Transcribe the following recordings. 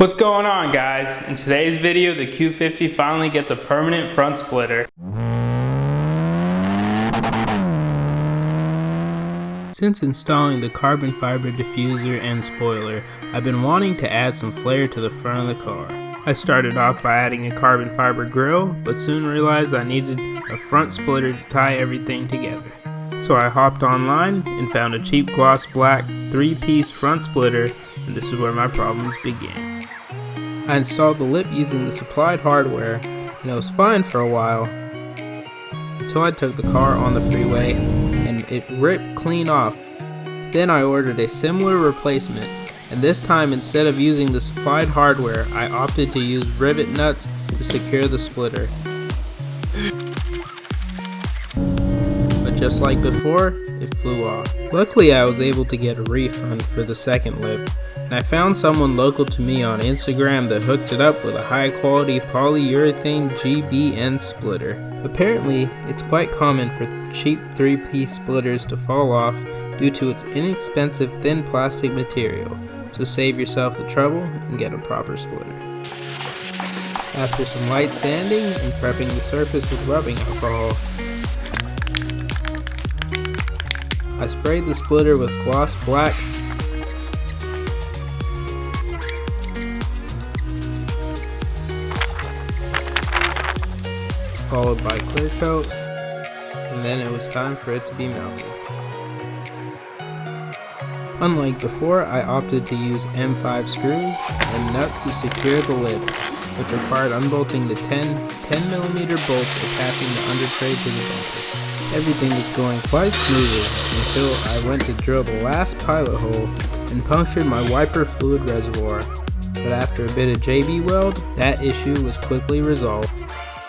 What's going on, guys? In today's video, the Q50 finally gets a permanent front splitter. Since installing the carbon fiber diffuser and spoiler, I've been wanting to add some flair to the front of the car. I started off by adding a carbon fiber grille, but soon realized I needed a front splitter to tie everything together. So I hopped online and found a cheap gloss black 3-piece front splitter, and this is where my problems began. I installed the lip using the supplied hardware, and it was fine for a while, until I took the car on the freeway and it ripped clean off. Then I ordered a similar replacement, and this time instead of using the supplied hardware, I opted to use rivet nuts to secure the splitter. But just like before, it flew off. Luckily, I was able to get a refund for the second lip, and I found someone local to me on Instagram that hooked it up with a high quality polyurethane GBN splitter. Apparently, it's quite common for cheap 3-piece splitters to fall off due to its inexpensive thin plastic material, so save yourself the trouble and get a proper splitter. After some light sanding and prepping the surface with rubbing alcohol, I sprayed the splitter with gloss black, followed by clear coat, and then it was time for it to be mounted. Unlike before, I opted to use M5 screws and nuts to secure the lid, which required unbolting the 10mm bolts attaching the undertray to the bumper. Everything was going quite smoothly until I went to drill the last pilot hole and punctured my wiper fluid reservoir, but after a bit of JB weld, that issue was quickly resolved.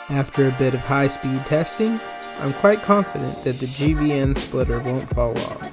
After a bit of high-speed testing, I'm quite confident that the GBN splitter won't fall off.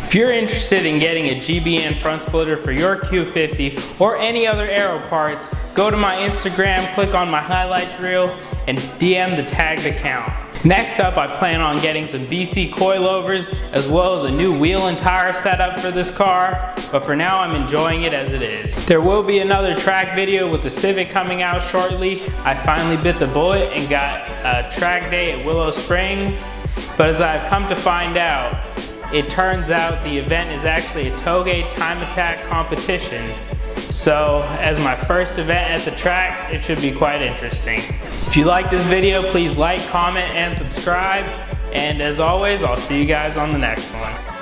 If you're interested in getting a GBN front splitter for your Q50 or any other aero parts, go to my Instagram, click on my highlights reel, and DM the tagged account. Next up, I plan on getting some BC coilovers as well as a new wheel and tire setup for this car, but for now I'm enjoying it as it is. There will be another track video with the Civic coming out shortly. I finally bit the bullet and got a track day at Willow Springs, but as I've come to find out, it turns out the event is actually a Toge time attack competition. So as my first event at the track, it should be quite interesting. If you like this video, please like, comment, and subscribe. And as always, I'll see you guys on the next one.